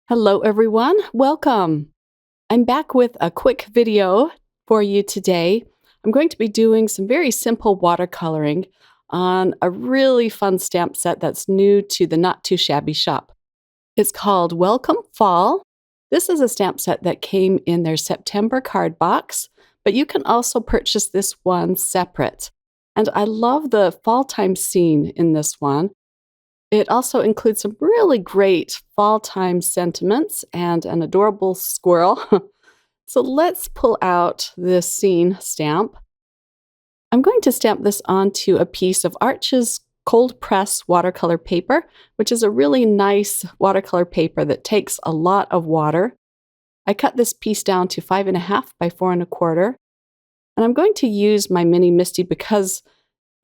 Hello everyone, welcome. I'm back with a quick video for you today. I'm going to be doing some very simple watercoloring on a really fun stamp set that's new to the Not Too Shabby shop. It's called Welcome Fall. This is a stamp set that came in their September card box, but you can also purchase this one separate. And I love the fall time scene in this one. It also includes some really great fall time sentiments and an adorable squirrel. So let's pull out this scene stamp. I'm going to stamp this onto a piece of Arches cold press watercolor paper, which is a really nice watercolor paper that takes a lot of water. I cut this piece down to 5.5 by 4.25. And I'm going to use my mini Misty because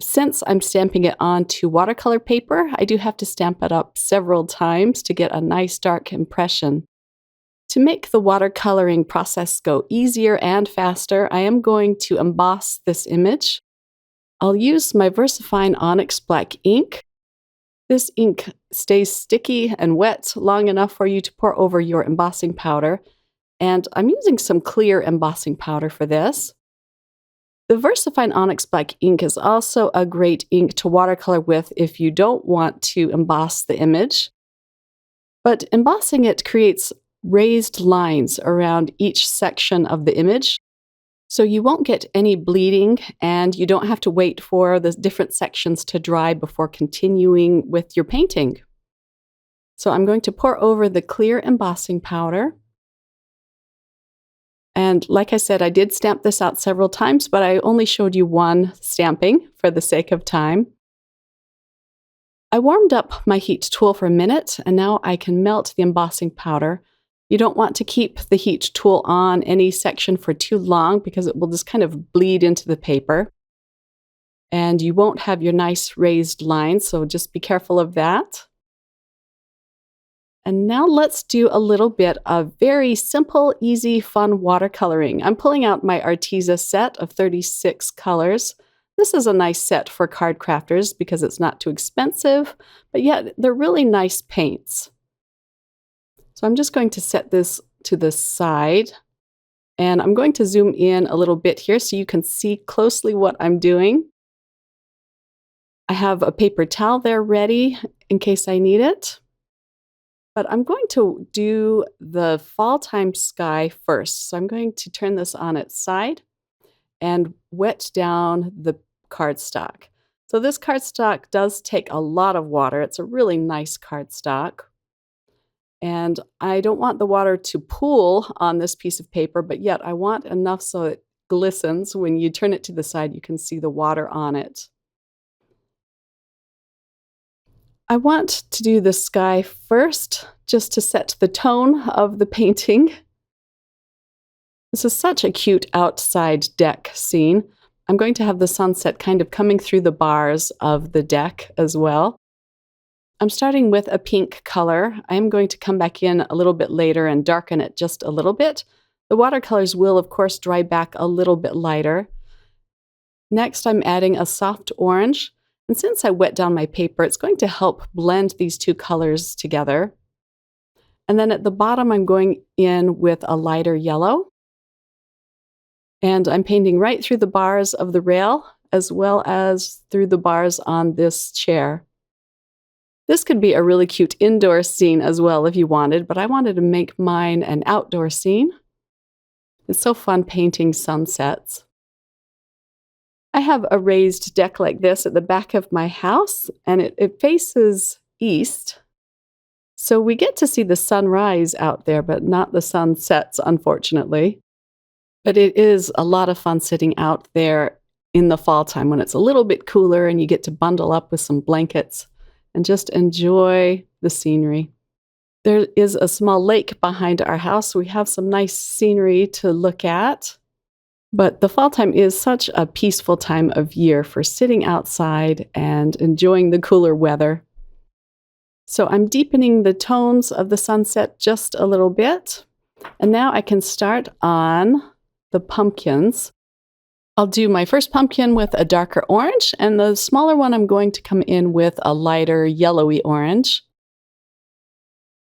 since I'm stamping it onto watercolor paper, I do have to stamp it up several times to get a nice dark impression. To make the watercoloring process go easier and faster, I am going to emboss this image. I'll use my VersaFine Onyx Black ink. This ink stays sticky and wet long enough for you to pour over your embossing powder, and I'm using some clear embossing powder for this. The VersaFine Onyx Black ink is also a great ink to watercolor with if you don't want to emboss the image. But embossing it creates raised lines around each section of the image, so you won't get any bleeding and you don't have to wait for the different sections to dry before continuing with your painting. So I'm going to pour over the clear embossing powder. And like I said, I did stamp this out several times, but I only showed you one stamping for the sake of time. I warmed up my heat tool for a minute, and now I can melt the embossing powder. You don't want to keep the heat tool on any section for too long because it will just kind of bleed into the paper. And you won't have your nice raised lines, so just be careful of that. And now let's do a little bit of very simple, easy, fun watercoloring. I'm pulling out my Arteza set of 36 colors. This is a nice set for card crafters because it's not too expensive, but yet they're really nice paints. So I'm just going to set this to the side, and I'm going to zoom in a little bit here so you can see closely what I'm doing. I have a paper towel there ready in case I need it. But I'm going to do the fall time sky first. So I'm going to turn this on its side and wet down the cardstock. So this cardstock does take a lot of water. It's a really nice cardstock. And I don't want the water to pool on this piece of paper, but yet I want enough so it glistens. When you turn it to the side, you can see the water on it. I want to do the sky first, just to set the tone of the painting. This is such a cute outside deck scene. I'm going to have the sunset kind of coming through the bars of the deck as well. I'm starting with a pink color. I'm going to come back in a little bit later and darken it just a little bit. The watercolors will, of course, dry back a little bit lighter. Next, I'm adding a soft orange. And since I wet down my paper, it's going to help blend these two colors together. And then at the bottom, I'm going in with a lighter yellow. And I'm painting right through the bars of the rail, as well as through the bars on this chair. This could be a really cute indoor scene as well if you wanted, but I wanted to make mine an outdoor scene. It's so fun painting sunsets. I have a raised deck like this at the back of my house, and it faces east. So we get to see the sunrise out there, but not the sunsets, unfortunately. But it is a lot of fun sitting out there in the fall time when it's a little bit cooler and you get to bundle up with some blankets and just enjoy the scenery. There is a small lake behind our house, so we have some nice scenery to look at. But the fall time is such a peaceful time of year for sitting outside and enjoying the cooler weather. So I'm deepening the tones of the sunset just a little bit. And now I can start on the pumpkins. I'll do my first pumpkin with a darker orange, and the smaller one I'm going to come in with a lighter yellowy orange.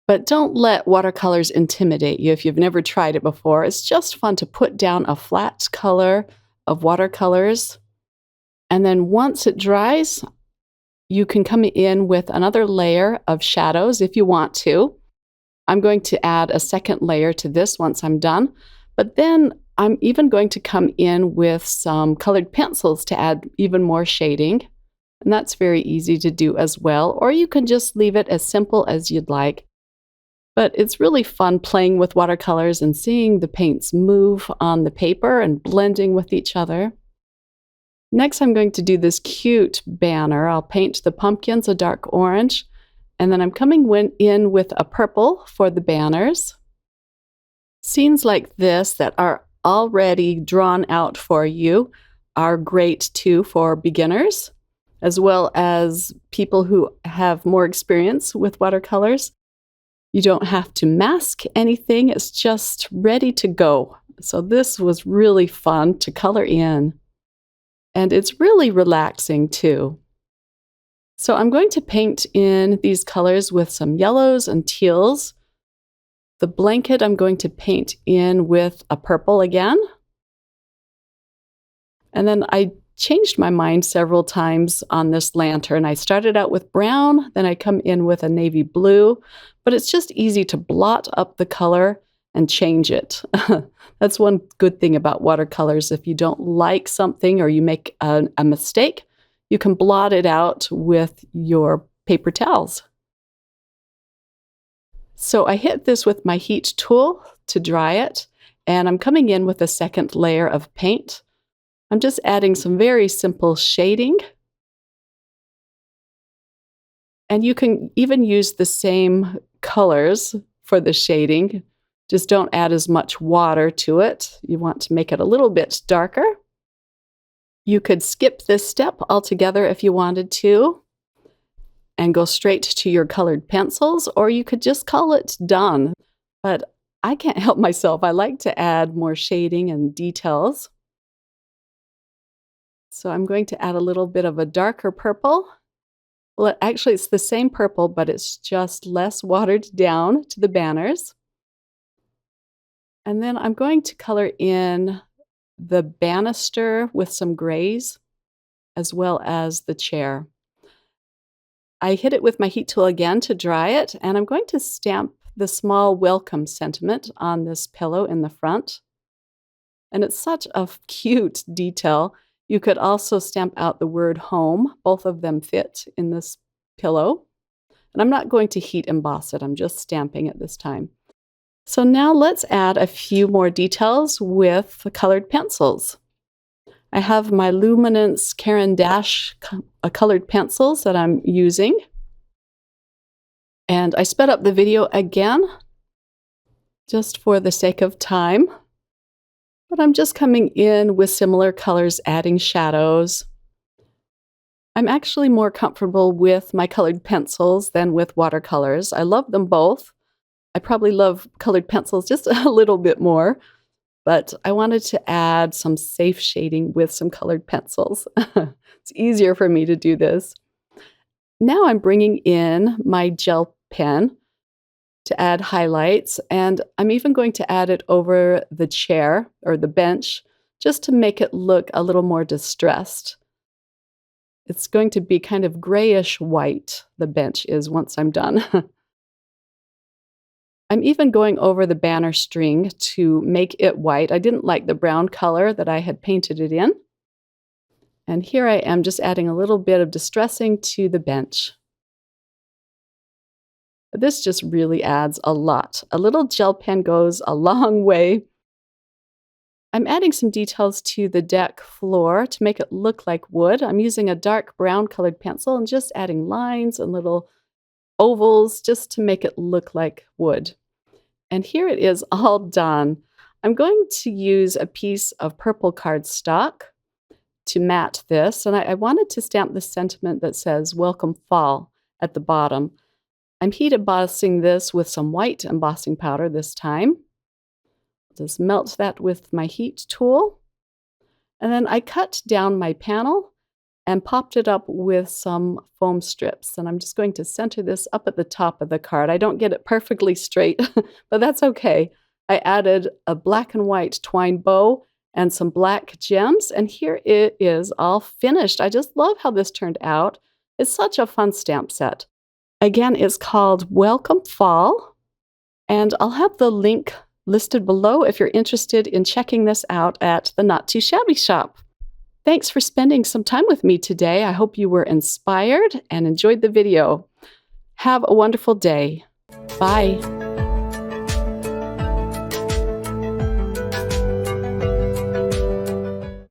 But don't let watercolors intimidate you if you've never tried it before. It's just fun to put down a flat color of watercolors. And then once it dries, you can come in with another layer of shadows if you want to. I'm going to add a second layer to this once I'm done. But then I'm even going to come in with some colored pencils to add even more shading. And that's very easy to do as well. Or you can just leave it as simple as you'd like. But it's really fun playing with watercolors and seeing the paints move on the paper and blending with each other. Next, I'm going to do this cute banner. I'll paint the pumpkins a dark orange, and then I'm coming in with a purple for the banners. Scenes like this that are already drawn out for you are great too for beginners, as well as people who have more experience with watercolors. You don't have to mask anything, it's just ready to go. So this was really fun to color in. And it's really relaxing too. So I'm going to paint in these colors with some yellows and teals. The blanket I'm going to paint in with a purple again. And then I changed my mind several times on this lantern. I started out with brown, then I come in with a navy blue, but it's just easy to blot up the color and change it. That's one good thing about watercolors. If you don't like something or you make a mistake, you can blot it out with your paper towels. So I hit this with my heat tool to dry it, and I'm coming in with a second layer of paint. I'm just adding some very simple shading. And you can even use the same colors for the shading. Just don't add as much water to it. You want to make it a little bit darker. You could skip this step altogether if you wanted to and go straight to your colored pencils, or you could just call it done. But I can't help myself. I like to add more shading and details. So I'm going to add a little bit of a darker purple. Well, actually, it's the same purple, but it's just less watered down to the banners. And then I'm going to color in the banister with some grays, as well as the chair. I hit it with my heat tool again to dry it, and I'm going to stamp the small welcome sentiment on this pillow in the front. And it's such a cute detail. You could also stamp out the word home. Both of them fit in this pillow. And I'm not going to heat emboss it. I'm just stamping it this time. So now let's add a few more details with the colored pencils. I have my Luminance Caran d'Ache colored pencils that I'm using. And I sped up the video again, just for the sake of time. But I'm just coming in with similar colors, adding shadows. I'm actually more comfortable with my colored pencils than with watercolors. I love them both. I probably love colored pencils just a little bit more, but I wanted to add some safe shading with some colored pencils. It's easier for me to do this. Now I'm bringing in my gel pen to add highlights, and I'm even going to add it over the chair or the bench just to make it look a little more distressed. It's going to be kind of grayish white, the bench is, once I'm done. I'm even going over the banner string to make it white. I didn't like the brown color that I had painted it in. And here I am just adding a little bit of distressing to the bench. This just really adds a lot. A little gel pen goes a long way. I'm adding some details to the deck floor to make it look like wood. I'm using a dark brown colored pencil and just adding lines and little ovals just to make it look like wood. And here it is all done. I'm going to use a piece of purple cardstock to mat this, and I wanted to stamp the sentiment that says "Welcome Fall" at the bottom. I'm heat embossing this with some white embossing powder this time. Just melt that with my heat tool. And then I cut down my panel and popped it up with some foam strips. And I'm just going to center this up at the top of the card. I don't get it perfectly straight, but that's okay. I added a black and white twine bow and some black gems, and here it is all finished. I just love how this turned out. It's such a fun stamp set. Again, it's called Welcome Fall, and I'll have the link listed below if you're interested in checking this out at the Not Too Shabby shop. Thanks for spending some time with me today. I hope you were inspired and enjoyed the video. Have a wonderful day. Bye.